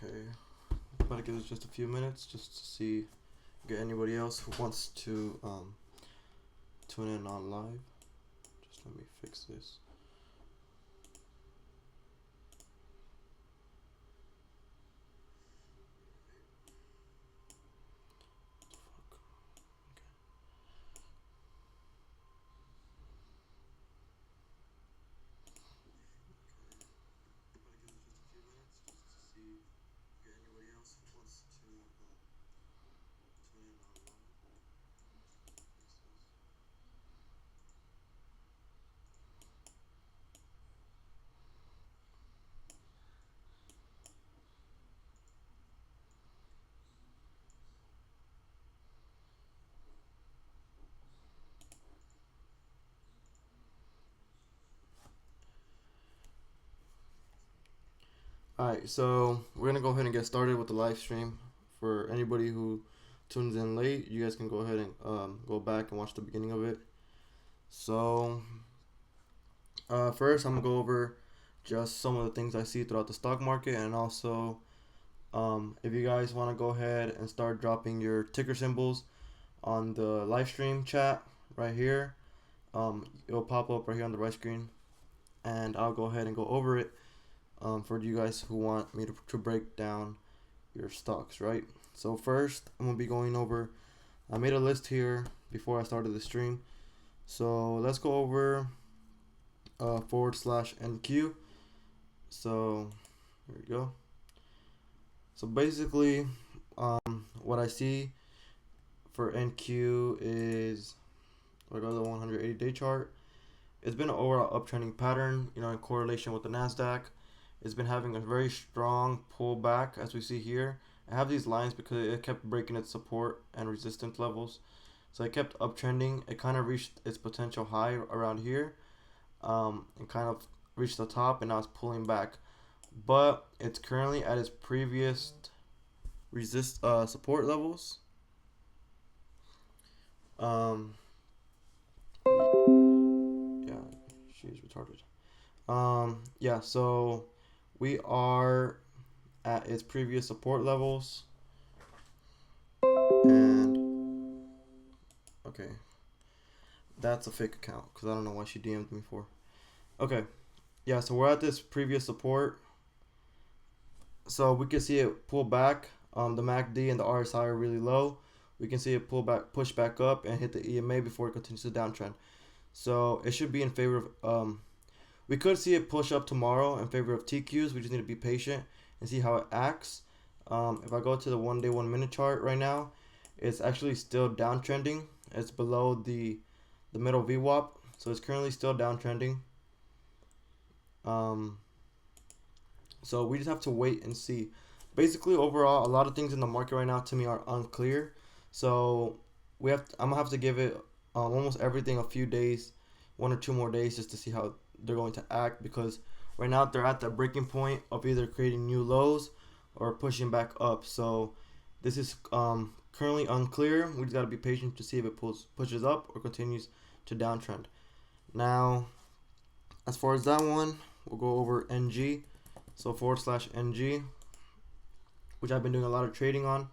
Okay, about to give this just a few minutes just to see, get anybody else who wants to tune in on live. Just let me fix this. Alright, so we're gonna go ahead and get started with the live stream. For anybody who tunes in late, you guys can go ahead and go back and watch the beginning of it. So first I'm gonna go over just some of the things I see throughout the stock market, and also if you guys want to go ahead and start dropping your ticker symbols on the live stream chat right here, it'll pop up right here on the right screen, and I'll go ahead and go over it for you guys who want me to break down your stocks, right? So first, I'm gonna be going over. I made a list here before I started the stream, so let's go over /NQ. So here we go. So basically, what I see for NQ is, I go to the 180-day chart. It's been an overall uptrending pattern, in correlation with the Nasdaq. It's been having a very strong pullback, as we see here. I have these lines because it kept breaking its support and resistance levels, so it kept uptrending. It kind of reached its potential high around here, and kind of reached the top, and now it's pulling back. But it's currently at its previous support levels. Yeah, she's retarded. Yeah, so we are at its previous support levels, and okay, that's a fake account because I don't know why she DM'd me for. Okay, yeah, so we're at this previous support, so we can see it pull back. The MACD and the RSI are really low. We can see it push back up and hit the EMA before it continues to downtrend. So it should be in favor of we could see it push up tomorrow in favor of TQs. We just need to be patient and see how it acts. If I go to the 1 day 1 minute chart right now, it's actually still downtrending. It's below the middle VWAP, so it's currently still downtrending. So we just have to wait and see. Basically, overall, a lot of things in the market right now to me are unclear. So I'm gonna have to give it almost everything a few days, 1 or 2 more days, just to see how they're going to act, because right now they're at the breaking point of either creating new lows or pushing back up. So this is currently unclear. We just got to be patient to see if it pushes up or continues to downtrend. Now, as far as that one, we'll go over NG. So /NG, which I've been doing a lot of trading on.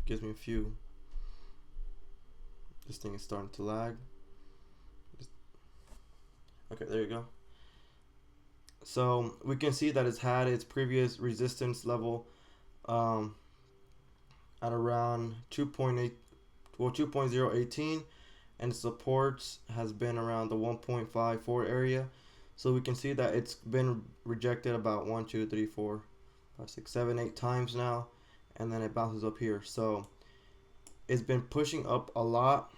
Gives me a few. This thing is starting to lag. Okay, there you go. So we can see that it's had its previous resistance level at around 2.018, and supports has been around the 1.54 area. So we can see that it's been rejected about 1, 2, 3, 4, 5, 6, 7, 8 times now, and then it bounces up here. So it's been pushing up a lot.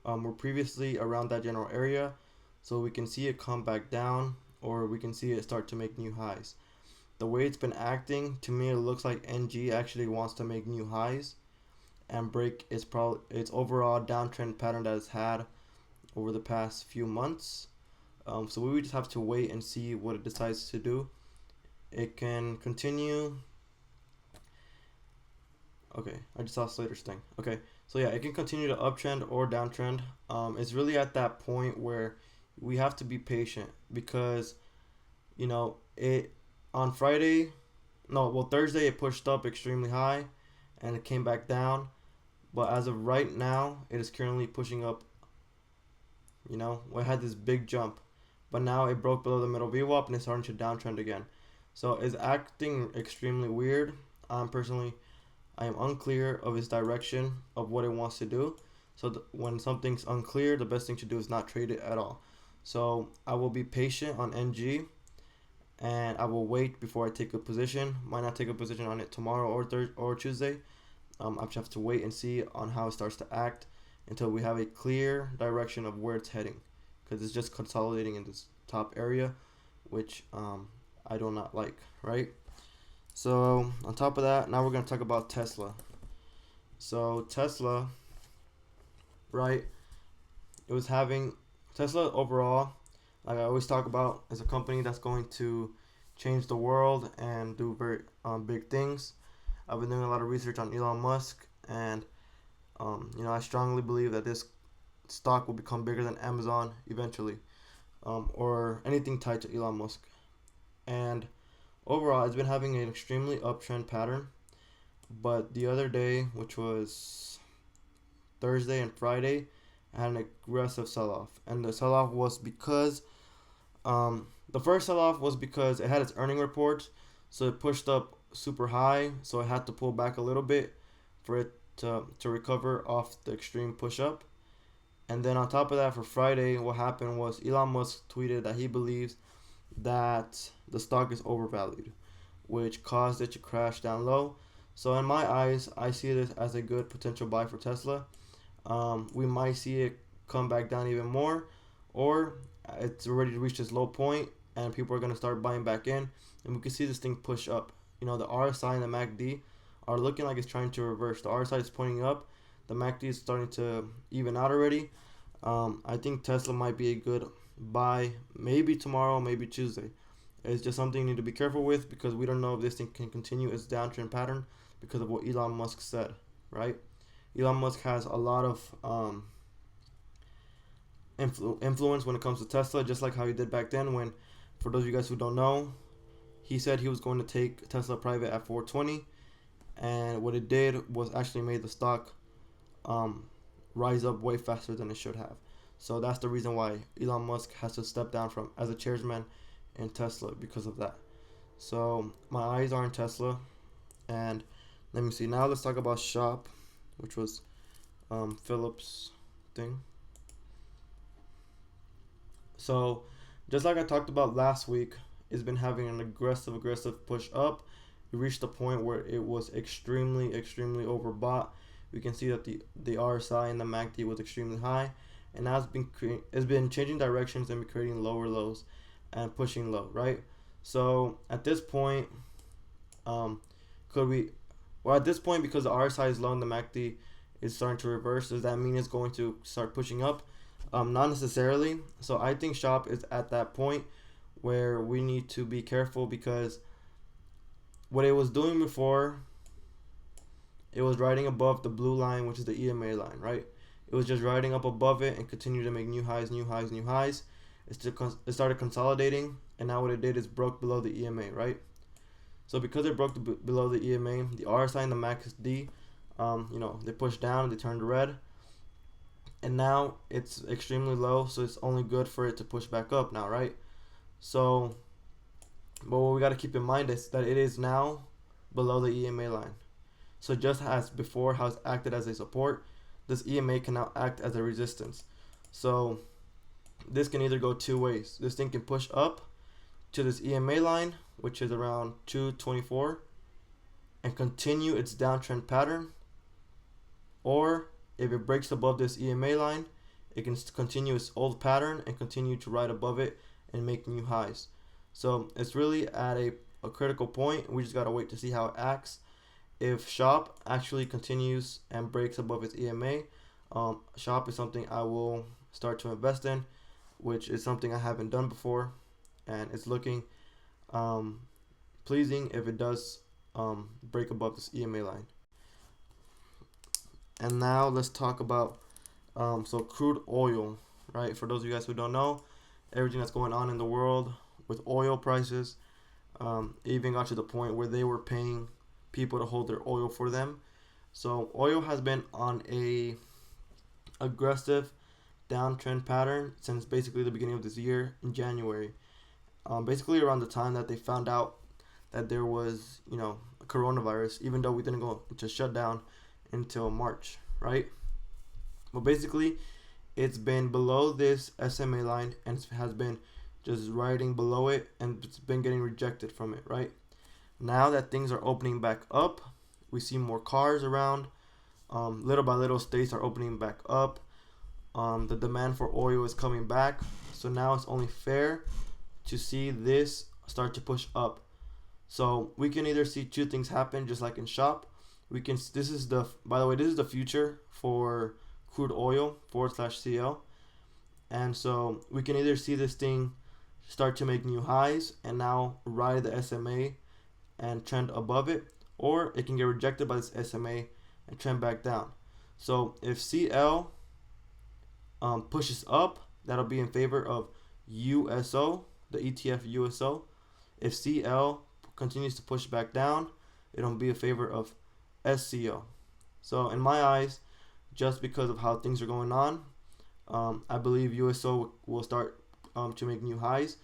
We're previously around that general area, so we can see it come back down, or we can see it start to make new highs. The way it's been acting, to me, it looks like NG actually wants to make new highs and break its overall downtrend pattern that it's had over the past few months. So we just have to wait and see what it decides to do. It can continue. Okay, I just saw Slater's thing. Okay, so yeah, it can continue to uptrend or downtrend. It's really at that point where we have to be patient, because it on Friday No, well, Thursday it pushed up extremely high and it came back down. But as of right now, it is currently pushing up. We had this big jump, but now it broke below the middle VWAP and it's starting to downtrend again. So it's acting extremely weird. Personally, I am unclear of its direction of what it wants to do. So when something's unclear, the best thing to do is not trade it at all. So I will be patient on NG and I will wait before I take a position. Might not take a position on it tomorrow or Tuesday. I just have to wait and see on how it starts to act until we have a clear direction of where it's heading, because it's just consolidating in this top area, which I do not like, right? So on top of that, now we're gonna talk about Tesla. So Tesla, right? It was having Tesla overall, like I always talk about, is a company that's going to change the world and do very big things. I've been doing a lot of research on Elon Musk, and I strongly believe that this stock will become bigger than Amazon eventually, or anything tied to Elon Musk. And overall, it's been having an extremely uptrend pattern. But the other day, which was Thursday and Friday, I had an aggressive sell-off, and the sell-off was because the first sell-off was because it had its earning report, so it pushed up super high, so it had to pull back a little bit for it to recover off the extreme push up. And then on top of that, for Friday, what happened was Elon Musk tweeted that he believes that the stock is overvalued, which caused it to crash down low. So in my eyes, I see this as a good potential buy for Tesla. We might see it come back down even more, or it's already reached its low point and people are going to start buying back in, and we can see this thing push up. The RSI and the MACD are looking like it's trying to reverse. The RSI is pointing up, the MACD is starting to even out already. I think Tesla might be a good buy, maybe tomorrow, maybe Tuesday. It's just something you need to be careful with, because we don't know if this thing can continue its downtrend pattern because of what Elon Musk said, right? Elon Musk has a lot of influence when it comes to Tesla, just like how he did back then when, for those of you guys who don't know, he said he was going to take Tesla private at 420, and what it did was actually made the stock rise up way faster than it should have. So that's the reason why Elon Musk has to step down from as a chairman in Tesla, because of that. So my eyes are in Tesla, and let me see. Now let's talk about Shop, which was Philip's thing. So just like I talked about last week, it's been having an aggressive push up. It reached a point where it was extremely overbought. We can see that the RSI and the MACD was extremely high, and now it's been changing directions and creating lower lows and pushing low, right? So at this point, at this point, because the RSI is low and the MACD is starting to reverse, does that mean it's going to start pushing up? Not necessarily. So I think Shop is at that point where we need to be careful, because what it was doing before, it was riding above the blue line, which is the EMA line, right? It was just riding up above it and continued to make new highs. It started consolidating, and now what it did is broke below the EMA, right? So because it broke below the EMA, the RSI and the MACD, they pushed down, they turned red, and now it's extremely low, so it's only good for it to push back up now, right? So, but what we got to keep in mind is that it is now below the EMA line. So just as before, how it's acted as a support, this EMA can now act as a resistance. So this can either go two ways. This thing can push up to this EMA line, which is around 224, and continue its downtrend pattern, or if it breaks above this EMA line, it can continue its old pattern and continue to ride above it and make new highs. So it's really at a critical point. We just gotta wait to see how it acts. If Shop actually continues and breaks above its EMA, Shop is something I will start to invest in, which is something I haven't done before, and it's looking pleasing if it does break above this EMA line. And now let's talk about so crude oil, right? For those of you guys who don't know, everything that's going on in the world with oil prices, It even got to the point where they were paying people to hold their oil for them. So oil has been on a aggressive downtrend pattern since basically the beginning of this year in January. Basically around the time that they found out that there was, a coronavirus, even though we didn't go into shutdown until March, right? But basically, it's been below this SMA line and it has been just riding below it, and it's been getting rejected from it, right? Now that things are opening back up, we see more cars around. Little by little, states are opening back up. The demand for oil is coming back. So now it's only fair to see this start to push up. So we can either see two things happen, just like in shop. This is by the way, this is the future for crude oil / CL. And so we can either see this thing start to make new highs and now ride the SMA and trend above it, or it can get rejected by this SMA and trend back down. So if CL pushes up, that'll be in favor of USO, the ETF USO. If CL continues to push back down, it'll be in favor of SCO. So in my eyes, just because of how things are going on, I believe USO will start to make new highs.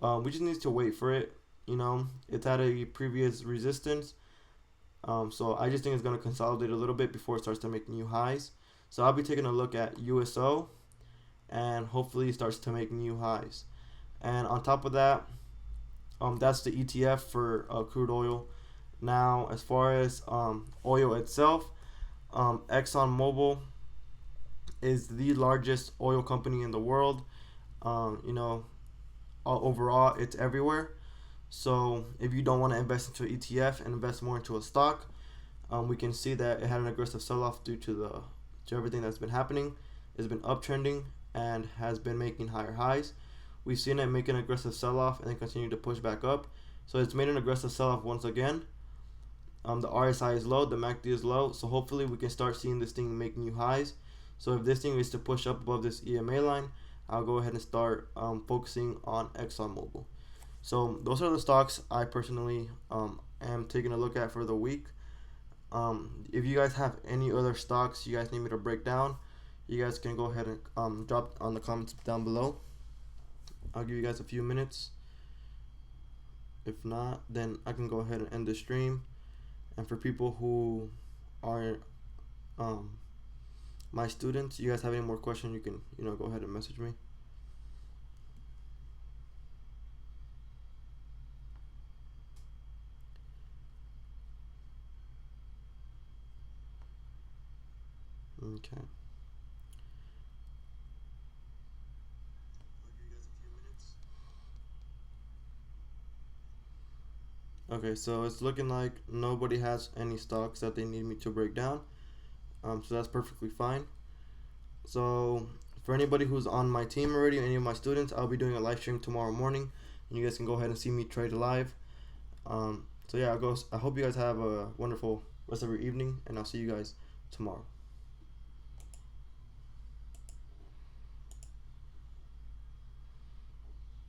We just need to wait for it. It's at a previous resistance. So I just think it's going to consolidate a little bit before it starts to make new highs. So I'll be taking a look at USO, and hopefully it starts to make new highs. And on top of that, that's the ETF for crude oil. Now, as far as oil itself, ExxonMobil is the largest oil company in the world. Overall, it's everywhere. So if you don't want to invest into an ETF and invest more into a stock, we can see that it had an aggressive sell-off due to everything that's been happening. It's been uptrending and has been making higher highs. We've seen it make an aggressive sell-off and then continue to push back up. So it's made an aggressive sell-off once again. The RSI is low, the MACD is low, so hopefully we can start seeing this thing make new highs. So if this thing is to push up above this EMA line, I'll go ahead and start focusing on ExxonMobil. So those are the stocks I personally am taking a look at for the week. If you guys have any other stocks you guys need me to break down, you guys can go ahead and drop on the comments down below. I'll give you guys a few minutes. If not, then I can go ahead and end the stream. And for people who are my students, you guys have any more questions, you can go ahead and message me. Okay. Okay, so it's looking like nobody has any stocks that they need me to break down. So that's perfectly fine. So for anybody who's on my team already, any of my students, I'll be doing a live stream tomorrow morning, and you guys can go ahead and see me trade live. So yeah, I hope you guys have a wonderful rest of your evening, and I'll see you guys tomorrow.